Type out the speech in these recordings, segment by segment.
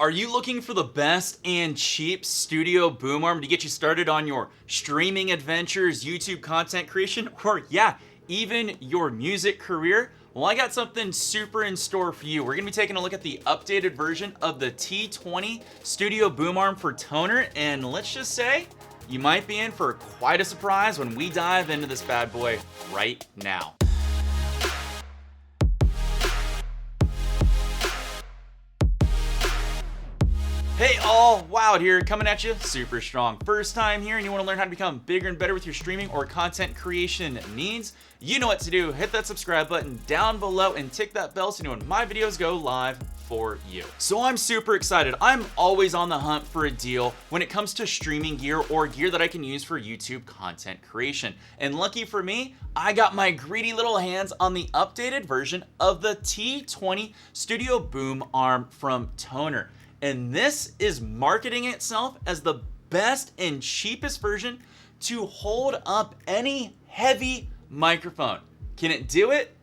Are you looking for the best and cheap studio boom arm to get you started on your streaming adventures, YouTube content creation, or even your music career? Well, I got something super in store for you. We're gonna be taking a look at the updated version of the T20 Studio Boom Arm for Tonor, and let's just say you might be in for quite a surprise when we dive into this bad boy right now. Hey all, Wild here, coming at you super strong. First time here and you want to learn how to become bigger and better with your streaming or content creation needs? You know what to do. Hit that subscribe button down below and tick that bell so you know when my videos go live for you. So I'm super excited. I'm always on the hunt for a deal when it comes to streaming gear or gear that I can use for YouTube content creation. And lucky for me, I got my greedy little hands on the updated version of the T20 Studio Boom Arm from Tonor. And this is marketing itself as the best and cheapest version to hold up any heavy microphone. Can it do it?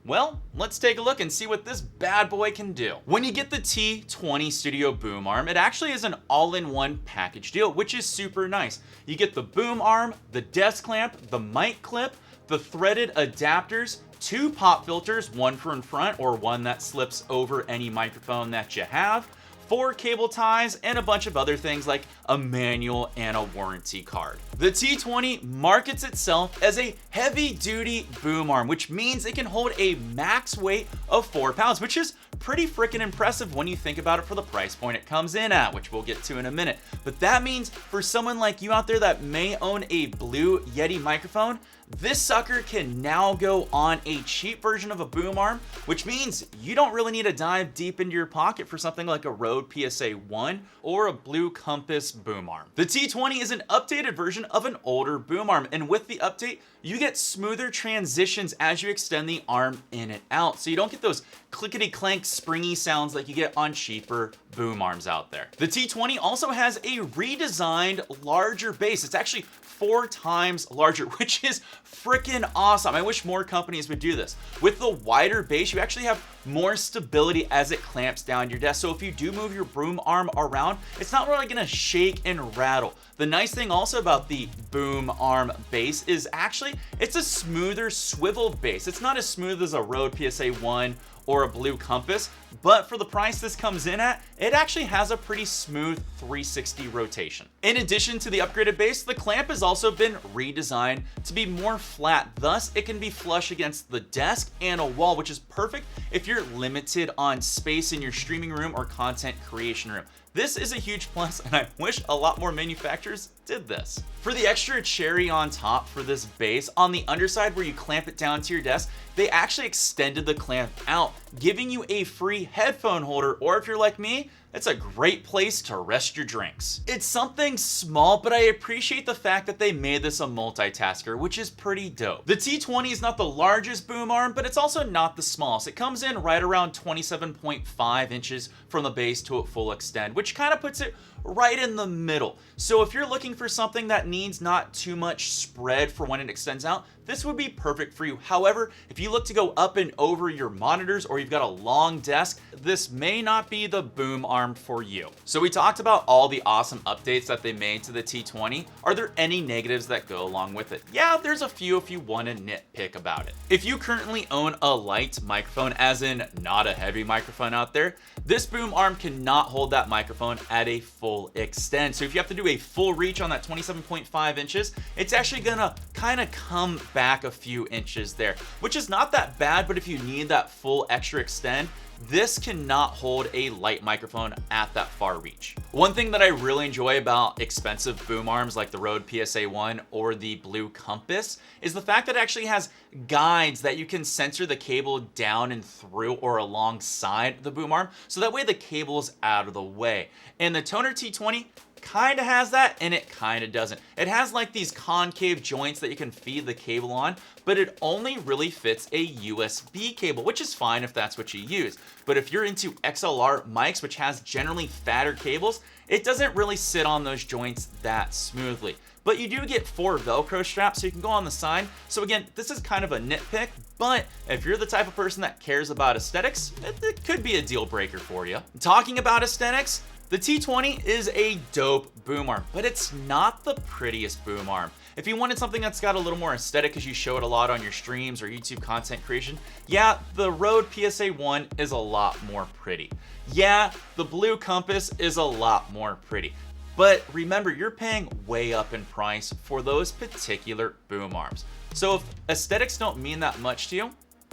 Well, let's take a look and see what this bad boy can do. When you get the T20 Studio Boom Arm, it actually is an all-in-one package deal, which is super nice. You get the boom arm, the desk clamp, the mic clip, the threaded adapters, 2 pop filters, one for in front or one that slips over any microphone that you have, 4 cable ties, and a bunch of other things like a manual and a warranty card. The T20 markets itself as a heavy-duty boom arm, which means it can hold a max weight of 4 pounds, which is pretty freaking impressive when you think about it for the price point it comes in at, which we'll get to in a minute. But that means for someone like you out there that may own a Blue Yeti microphone, this sucker can now go on a cheap version of a boom arm, which means you don't really need to dive deep into your pocket for something like a Rode PSA-1 or a Blue Compass boom arm. The T20 is an updated version of an older boom arm, and with the update, you get smoother transitions as you extend the arm in and out, so you don't get those clickety-clank springy sounds like you get on cheaper boom arms out there. The T20 also has a redesigned larger base. It's actually 4 times larger, which is freaking awesome. I wish more companies would do this. With the wider base, you actually have more stability as it clamps down your desk. So if you do move your boom arm around, it's not really gonna shake and rattle. The nice thing also about the boom arm base is actually it's a smoother swiveled base. It's not as smooth as a Rode PSA-1 or a Blue Compass, but for the price this comes in at, it actually has a pretty smooth 360 rotation. In addition to the upgraded base, the clamp has also been redesigned to be more flat, thus it can be flush against the desk and a wall, which is perfect if you're limited on space in your streaming room or content creation room. This is a huge plus, and I wish a lot more manufacturers did this. For the extra cherry on top for this base, on the underside where you clamp it down to your desk, they actually extended the clamp out, giving you a free headphone holder, or if you're like me, it's a great place to rest your drinks. It's something small, but I appreciate the fact that they made this a multitasker, which is pretty dope. The T20 is not the largest boom arm, but it's also not the smallest. It comes in right around 27.5 inches from the base to a full extend, which kind of puts it right in the middle. So if you're looking for something that needs not too much spread for when it extends out, this would be perfect for you. However, if you look to go up and over your monitors or you've got a long desk, this may not be the boom arm for you. So we talked about all the awesome updates that they made to the T20. Are there any negatives that go along with it? Yeah, there's a few if you want to nitpick about it. If you currently own a light microphone, as in not a heavy microphone out there, this boom arm cannot hold that microphone at a full extent. So if you have to do a full reach on that 27.5 inches, it's actually gonna kind of come back a few inches there, which is not that bad, but if you need that full extra extend, this cannot hold a light microphone at that far reach. One thing that I really enjoy about expensive boom arms like the Rode PSA-1 or the Blue Compass is the fact that it actually has guides that you can censor the cable down and through or alongside the boom arm, so that way the cable is out of the way. And the Tonor T20 kind of has that and it kind of doesn't. It has like these concave joints that you can feed the cable on, but it only really fits a USB cable, which is fine if that's what you use. But if you're into XLR mics, which has generally fatter cables, it doesn't really sit on those joints that smoothly. But you do get 4 Velcro straps so you can go on the side. So again, this is kind of a nitpick, but if you're the type of person that cares about aesthetics, it could be a deal breaker for you. Talking about aesthetics, the T20 is a dope boom arm, but it's not the prettiest boom arm. If you wanted something that's got a little more aesthetic because you show it a lot on your streams or YouTube content creation, yeah, the Rode PSA 1 is a lot more pretty. Yeah, the Blue Compass is a lot more pretty. But remember, you're paying way up in price for those particular boom arms. So if aesthetics don't mean that much to you,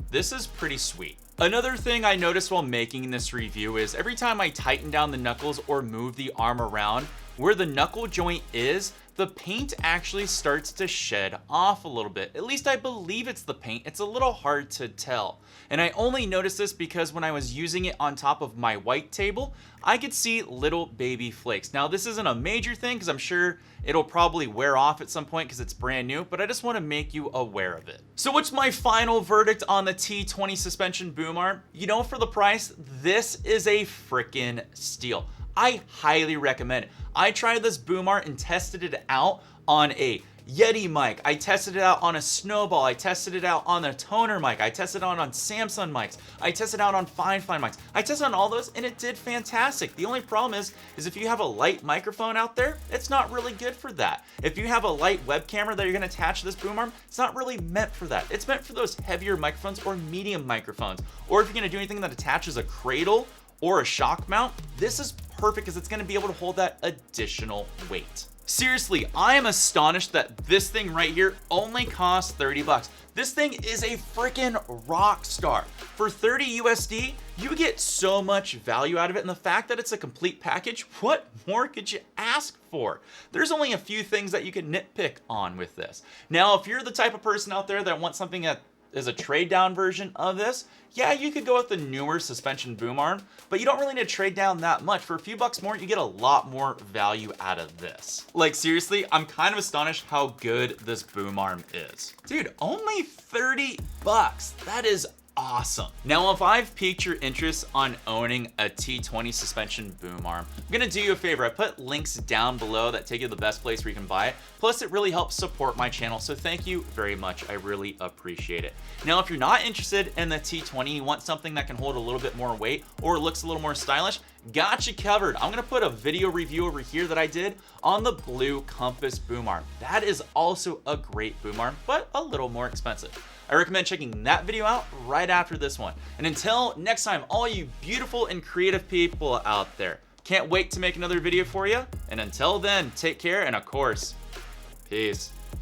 this is pretty sweet. Another thing I noticed while making this review is every time I tighten down the knuckles or move the arm around, where the knuckle joint is, the paint actually starts to shed off a little bit. At least I believe it's the paint. It's a little hard to tell. And I only noticed this because when I was using it on top of my white table, I could see little baby flakes. Now this isn't a major thing because I'm sure it'll probably wear off at some point because it's brand new, but I just want to make you aware of it. So what's my final verdict on the T20 suspension boom arm? You know, for the price, this is a freaking steal. I highly recommend it. I tried this boom arm and tested it out on a Yeti mic. I tested it out on a Snowball. I tested it out on a Tonor mic. I tested it out on Samsung mics. I tested it out on Fine mics. I tested on all those and it did fantastic. The only problem is if you have a light microphone out there, it's not really good for that. If you have a light web camera that you're gonna attach to this boom arm, it's not really meant for that. It's meant for those heavier microphones or medium microphones. Or if you're gonna do anything that attaches a cradle or a shock mount, this is perfect because it's gonna be able to hold that additional weight. Seriously, I am astonished that this thing right here only costs 30 bucks. This thing is a freaking rock star. For 30 USD, you get so much value out of it, and the fact that it's a complete package, what more could you ask for? There's only a few things that you can nitpick on with this. Now, if you're the type of person out there that wants something that is a trade down version of this, yeah, you could go with the newer suspension boom arm, but you don't really need to trade down that much. For a few bucks more, you get a lot more value out of this. Like seriously, I'm kind of astonished how good this boom arm is. Dude, only 30 bucks. That is awesome. Now, if I've piqued your interest on owning a T20 suspension boom arm, I'm gonna do you a favor. I put links down below that take you to the best place where you can buy it. Plus, it really helps support my channel, so thank you very much. I really appreciate it. Now, if you're not interested in the T20, you want something that can hold a little bit more weight or looks a little more stylish, got you covered. I'm gonna put a video review over here that I did on the Blue Compass boom arm. That is also a great boom arm, but a little more expensive. I recommend checking that video out right after this one. And until next time, all you beautiful and creative people out there, can't wait to make another video for you. And until then, take care, and of course, peace.